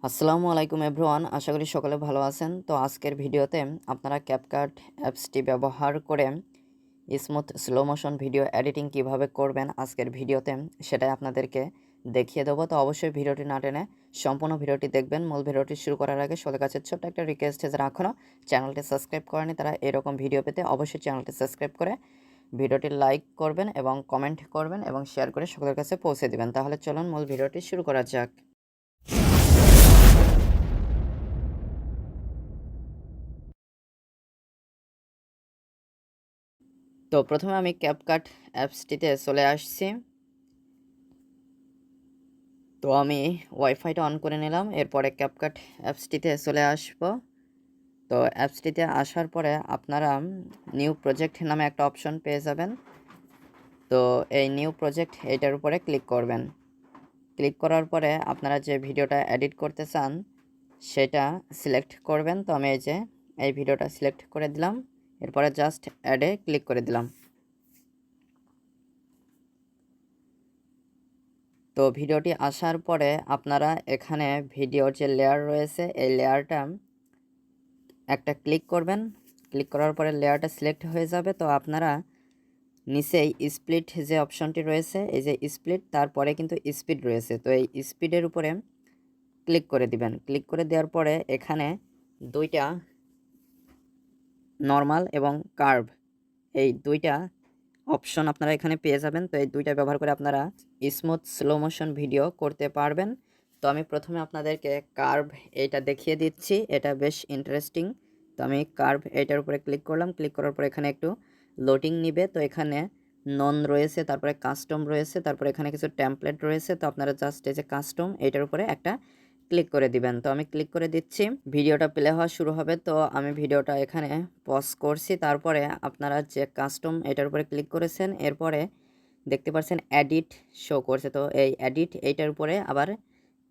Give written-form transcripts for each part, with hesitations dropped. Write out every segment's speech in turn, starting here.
আসসালামু আলাইকুম এভরিওয়ান, আশা করি সকলে ভালো আছেন। তো আজকের ভিডিওতে আপনারা ক্যাপকাট অ্যাপসটি ব্যবহার করে smooth slow motion video editing কিভাবে করবেন আজকের ভিডিওতে সেটাই আপনাদেরকে দেখিয়ে দেবো। তো অবশ্যই ভিডিওটি না টেনে সম্পূর্ণ ভিডিওটি দেখবেন। মূল ভিডিওটি শুরু করার আগে সকলের কাছে ছোট্ট একটা রিকোয়েস্ট, যারা এখনও চ্যানেলটি সাবস্ক্রাইব করেনি তারা এরকম ভিডিও পেতে অবশ্যই চ্যানেলটি সাবস্ক্রাইব করে ভিডিওটি লাইক করবেন এবং কমেন্ট করবেন এবং শেয়ার করে সকলের কাছে পৌঁছে দেবেন। তাহলে চলুন মূল ভিডিওটি শুরু করা যাক। তো প্রথমে আমি ক্যাপকাট অ্যাপসটিতে চলে আসছি। তো আমি ওয়াইফাইটা অন করে নিলাম, এরপরে ক্যাপকাট অ্যাপসটিতে চলে আসব। তো অ্যাপসটিতে আসার পরে আপনারা নিউ প্রজেক্ট নামে একটা অপশন পেয়ে যাবেন। তো এই নিউ প্রজেক্ট এইটার উপরে ক্লিক করবেন। ক্লিক করার পরে আপনারা যে ভিডিওটা এডিট করতে চান সেটা সিলেক্ট করবেন। তো আমি এই ভিডিওটা সিলেক্ট করে দিলাম, এরপরে জাস্ট অ্যাডে ক্লিক করে দিলাম। তো ভিডিওটি আসার পরে আপনারা এখানে ভিডিওর যে লেয়ার রয়েছে এই লেয়ারটা একটা ক্লিক করবেন। ক্লিক করার পরে লেয়ারটা সিলেক্ট হয়ে যাবে। তো আপনারা নিচেই স্প্লিট যে অপশনটি রয়েছে, এই যে স্প্লিট, তারপরে কিন্তু স্পিড রয়েছে। তো এই স্পিডের উপরে ক্লিক করে দিবেন। ক্লিক করে দেওয়ার পরে এখানে দুইটা নর্মাল এবং কার্ভ, এই দুইটা অপশন আপনারা এখানে পেয়ে যাবেন। তো এই দুইটা ব্যবহার করে আপনারা স্মুথ স্লো মোশন ভিডিও করতে পারবেন। তো আমি প্রথমে আপনাদেরকে কার্ভ এইটা দেখিয়ে দিচ্ছি, এটা বেশ ইন্টারেস্টিং। তো আমি কার্ভ এইটার উপরে ক্লিক করলাম। ক্লিক করার পরে এখানে একটু লোডিং নিবে। তো এখানে নন রয়েছে, তারপরে কাস্টম রয়েছে, তারপরে এখানে কিছু টেমপ্লেট রয়েছে। তো আপনারা জাস্ট এই যে কাস্টম এইটার উপরে একটা ক্লিক করে দিবেন। তো আমি ক্লিক করে দিচ্ছি, ভিডিওটা প্লে হওয়া শুরু হবে। তো আমি ভিডিওটা এখানে পজ করছি। তারপরে আপনারা যে কাস্টম এটার উপরে ক্লিক করেছেন, এরপরে দেখতে পাচ্ছেন এডিট শো করছে। তো এই এডিট এইটার উপরে আবার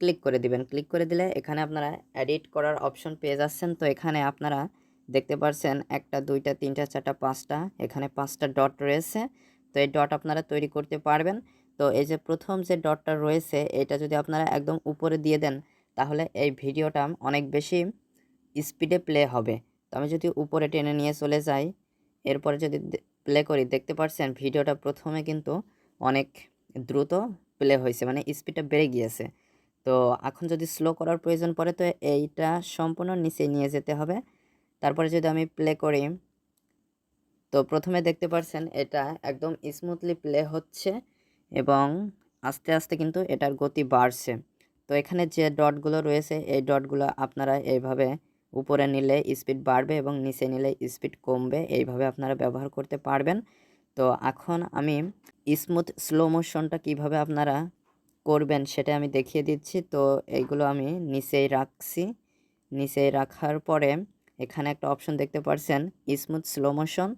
ক্লিক করে দিবেন। ক্লিক করে দিলে এখানে আপনারা এডিট করার অপশন পেয়ে যাচ্ছেন। তো এখানে আপনারা দেখতে পাচ্ছেন একটা, দুইটা, তিনটা, চারটা, পাঁচটা, এখানে পাঁচটা ডট রয়েছে। তো এই ডট আপনারা তৈরি করতে পারবেন। তো এই যে প্রথম যে ডটটা রয়েছে এটা যদি আপনারা একদম উপরে দিয়ে দেন তাহলে এই ভিডিওটা অনেক বেশি স্পিডে প্লে হবে। তো আমি যদি উপরে টেনে নিয়ে চলে যাই, এরপরে যদি প্লে করি, দেখতে পাচ্ছেন ভিডিওটা প্রথমে কিন্তু অনেক দ্রুত প্লে হয়েছে, মানে স্পিডটা বেড়ে গিয়েছে। তো এখন যদি স্লো করার প্রয়োজন পড়ে তো এইটা সম্পূর্ণ নিচে নিয়ে যেতে হবে। তারপরে যদি আমি প্লে করি, তো প্রথমে দেখতে পাচ্ছেন এটা একদম স্মুথলি প্লে হচ্ছে এবং আস্তে আস্তে কিন্তু এটার গতি বাড়ছে। তো এখানে যে ডটগুলো রয়েছে এই ডটগুলো আপনারা এইভাবে উপরে নিলে স্পিড বাড়বে এবং নিচে নিলে স্পিড কমবে, এইভাবে আপনারা ব্যবহার করতে পারবেন। তো এখন আমি স্মুথ স্লো মোশনটা কীভাবে আপনারা করবেন সেটা আমি দেখিয়ে দিচ্ছি। তো এইগুলো আমি নিচেই রাখছি। নিচেই রাখার পরে এখানে একটা অপশন দেখতে পাচ্ছেন স্মুথ স্লো মোশন।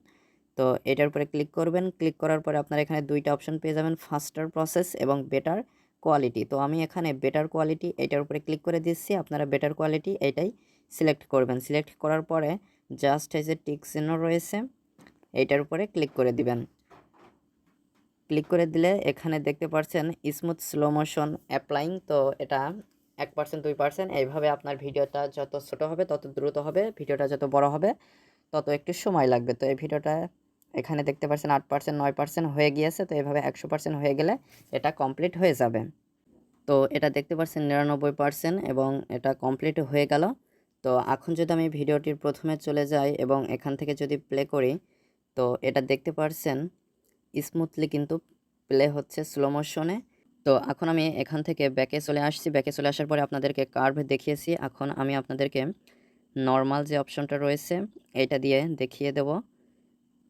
তো এটার উপরে ক্লিক করবেন। ক্লিক করার পরে আপনারা এখানে দুইটা অপশন পেয়ে যাবেন, ফাস্টার প্রসেস এবং বেটার কোয়ালিটি। তো আমি এখানে বেটার কোয়ালিটি এটার উপরে ক্লিক করে দিচ্ছি। আপনারা বেটার কোয়ালিটি এইটাই সিলেক্ট করবেন। সিলেক্ট করার পরে জাস্ট এই যে টিক চিহ্ন রয়েছে এইটার উপরে ক্লিক করে দিবেন। ক্লিক করে দিলে এখানে দেখতে পাচ্ছেন স্মুথ স্লো মোশন অ্যাপ্লাইং। তো এটা 1%, 2%, এইভাবে আপনার ভিডিওটা যত ছোট হবে তত দ্রুত হবে, ভিডিওটা যত বড় হবে তত একটু সময় লাগবে। তো এই ভিডিওটা এখানে দেখতে পাচ্ছেন 8%, 9% হয়ে গিয়েছে। তো এভাবে 100% হয়ে গেলে এটা কমপ্লিট হয়ে যাবে। তো এটা দেখতে পাচ্ছেন 99% এবং এটা কমপ্লিট হয়ে গেল। তো এখন যদি আমি ভিডিওটির প্রথমে চলে যাই এবং এখান থেকে যদি প্লে করি, তো এটা দেখতে পাচ্ছেন স্মুথলি কিন্তু প্লে হচ্ছে স্লো মোশনে। তো এখন আমি এখান থেকে ব্যাকে চলে আসছি। ব্যাকে চলে আসার পরে আপনাদেরকে কার্ভ দেখিয়েছি। এখন আমি আপনাদেরকে নর্মাল যে অপশনটা রয়েছে এটা দিয়ে দেখিয়ে দেব।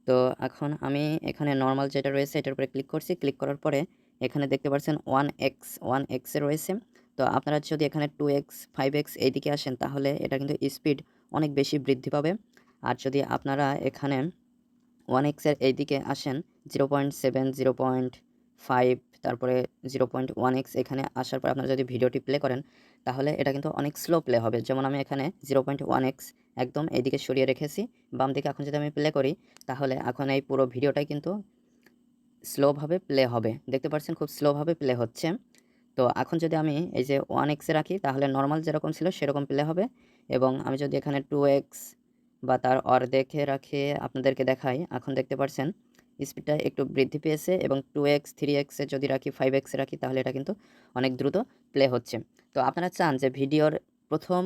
তো এখন আমি এখানে নর্মাল যেটা রয়েছে এটার উপরে ক্লিক করছি। ক্লিক করার পরে এখানে দেখতে পাচ্ছেন 1x এ রয়েছে। তো আপনারা যদি এখানে 2x, 5x এইদিকে আসেন তাহলে এটা কিন্তু স্পিড অনেক বেশি বৃদ্ধি পাবে। আর যদি আপনারা এখানে 1x এর এইদিকে আসেন 0.7, 0.5, তারপরে 0.1x, এখানে আসার পর আপনারা যদি ভিডিওটি প্লে করেন তাহলে এটা কিন্তু অনেক স্লো প্লে হবে। যেমন আমি এখানে 0.1x একদম এইদিকে সরিয়ে রেখেছি বাম দিকে। এখন যদি আমি প্লে করি তাহলে এখন এই পুরো ভিডিওটাই কিন্তু স্লোভাবে প্লে হবে। দেখতে পাচ্ছেন খুব স্লোভাবে প্লে হচ্ছে। তো এখন যদি আমি এই যে 1x এ রাখি তাহলে নরমাল যেরকম ছিল সেরকম প্লে হবে, এবং আমি যদি এখানে 2x বা তার অর্ধেকে রাখি আপনাদেরকে দেখাই, এখন দেখতে পাচ্ছেন স্পিডটা একটু বৃদ্ধি পেয়েছে, এবং 2x 3x এ যদি রাখি 5x এ রাখি তাহলে এটা কিন্তু অনেক দ্রুত প্লে হচ্ছে। তো আপনারা চান যে ভিডিওর প্রথম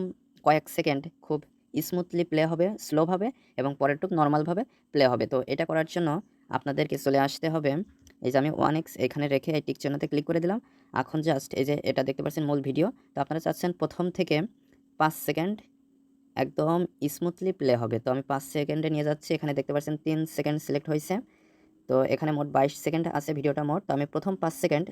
কয়েক সেকেন্ড খুব স্মুথলি প্লে হবে, স্লোভাবে, এবং পরেরটুক নর্মালভাবে প্লে হবে। তো এটা করার জন্য আপনাদেরকে চলে আসতে হবে, এই যে আমি 1x এখানে রেখে এই টিক চিহ্নতে ক্লিক করে দিলাম। এখন জাস্ট এই যে এটা দেখতে পাচ্ছেন মূল ভিডিও। তো আপনারা চাচ্ছেন প্রথম থেকে 5 সেকেন্ড একদম স্মুথলি প্লে হবে। তো আমি 5 সেকেন্ডে নিয়ে যাচ্ছি। এখানে দেখতে পাচ্ছেন 3 সেকেন্ড সিলেক্ট হয়েছে। তো এখানে মোট 22 সেকেন্ড আছে ভিডিওটা মোট। তো আমি প্রথম 5 সেকেন্ড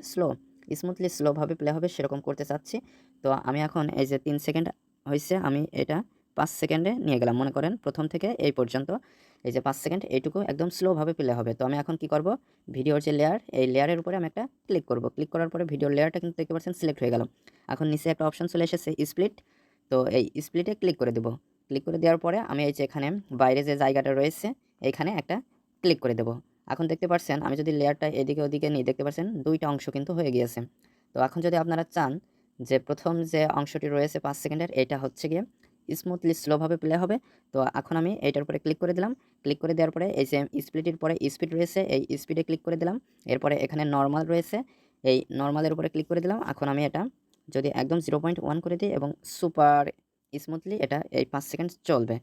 স্মুথলি স্লোভাবে প্লে হবে সেরকম করতে চাচ্ছি। তো আমি এখন এই যে 3 সেকেন্ড হইছে, আমি এটা 5 সেকেন্ডে নিয়ে গেলাম। মনে করেন প্রথম থেকে এই পর্যন্ত এই যে 5 সেকেন্ড এইটুকু একদম স্লোভাবে প্লে হবে। তো আমি এখন কি করব, ভিডিওর যে লেয়ার, এই লেয়ারের উপরে আমি একটা ক্লিক করব। ক্লিক করার পরে ভিডিওর লেয়ারটা কিন্তু দেখতে পাচ্ছেন সিলেক্ট হয়ে গেল। এখন নিচে একটা অপশন চলে এসেছে স্প্লিট। তো এই স্প্লিটে ক্লিক করে দেব। ক্লিক করে দেওয়ার পরে আমি এই যে এখানে বাইরে যে জায়গাটা রয়েছে এইখানে একটা ক্লিক করে দেব। এখন দেখতে পাচ্ছেন আমি যদি লেয়ারটা এদিকে ওদিকে নিই, দেখতে পাচ্ছেন 2টা অংশ কিন্তু হয়ে গিয়েছে। তো এখন যদি আপনারা চান যে প্রথম যে অংশটি রয়েছে 5 সেকেন্ডের, এটা হচ্ছে গিয়ে স্মুথলি স্লোভাবে প্লে হবে। তো এখন আমি এইটার উপরে ক্লিক করে দিলাম। ক্লিক করে দেওয়ার পরে এই যে স্প্লিটের পরে স্পিড রয়েছে, এই স্পিডে ক্লিক করে দিলাম। এরপরে এখানে নর্মাল রয়েছে, এই নর্মালের উপরে ক্লিক করে দিলাম। এখন আমি এটা যদি একদম 0.1 করে দিই এবং সুপার স্মুথলি এটা এই 5 সেকেন্ড চলবে।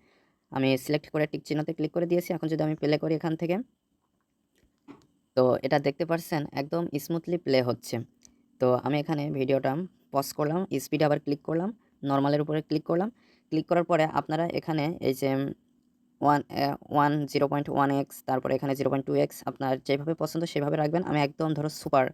আমি সিলেক্ট করে টিক চিহ্নতে ক্লিক করে দিয়েছি। এখন যদি আমি প্লে করি এখান থেকে, তো এটা দেখতে পাচ্ছেন একদম স্মুথলি প্লে হচ্ছে। তো আমি এখানে ভিডিওটা পজ করলাম, স্পিডে আবার ক্লিক করলাম, নরমালের উপরে ক্লিক করলাম। ক্লিক করার পরে আপনারা এখানে এই যে 0.1x, তারপরে এখানে 0.2x আপনার যেভাবে পছন্দ সেভাবে রাখবেন। আমি একদম ধরো সুপার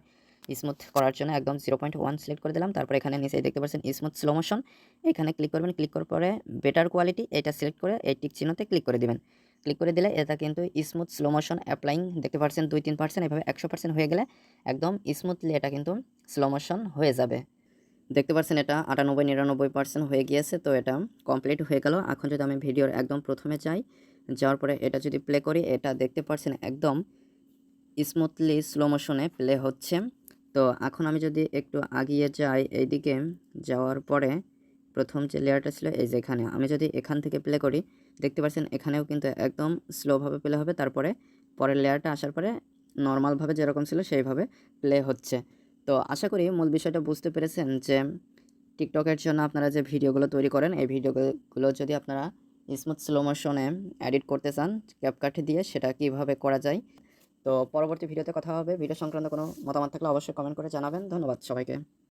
স্মুথ করার জন্য একদম 0.1 সিলেক্ট করে দিলাম। তারপরে এখানে নিচে দেখতে পাচ্ছেন স্মুথ স্লো মোশন, এখানে ক্লিক করবেন। ক্লিক করার পরে বেটার কোয়ালিটি এটা সিলেক্ট করে এই টিক চিহ্নতে ক্লিক করে দিবেন। ক্লিক করে দিলে এটা কিন্তু স্মুথ স্লো মোশন অ্যাপ্লাইং দেখতে পাচ্ছেন 2-3%, এভাবে 100% হয়ে গেলে একদম স্মুথলি এটা কিন্তু স্লো মোশন হয়ে যাবে। দেখতে পাচ্ছেন এটা 98-99% হয়ে গিয়েছে। তো এটা কমপ্লিট হয়ে গেল। এখন যদি আমি ভিডিওর একদম প্রথমে যাই, যাওয়ার পরে এটা যদি প্লে করি, এটা দেখতে পাচ্ছেন একদম স্মুথলি স্লো মোশনে প্লে হচ্ছে। তো এখন আমি যদি একটু আগিয়ে যাই এইদিকে, যাওয়ার পরে প্রথম যে লেয়ারটা ছিল এই যে এখানে, আমি যদি এখান থেকে প্লে করি, দেখতে পাচ্ছেন এখানেও কিন্তু একদম স্লোভাবে প্লে হবে। তারপরে পরের লেয়ারটা আসার পরে নর্মালভাবে যেরকম ছিল সেইভাবে প্লে হচ্ছে। তো আশা করি মূল বিষয়টা বুঝতে পেরেছেন যে টিকটকের জন্য আপনারা যে ভিডিওগুলো তৈরি করেন, এই ভিডিওগুলো যদি আপনারা স্মুথ স্লো মোশনে এডিট করতে চান ক্যাপকাট দিয়ে, সেটা কিভাবে করা যায়। তো পরবর্তী ভিডিওতে কথা হবে। ভিডিও সংক্রান্ত কোনো মতামত থাকলে অবশ্যই কমেন্ট করে জানাবেন। ধন্যবাদ সবাইকে।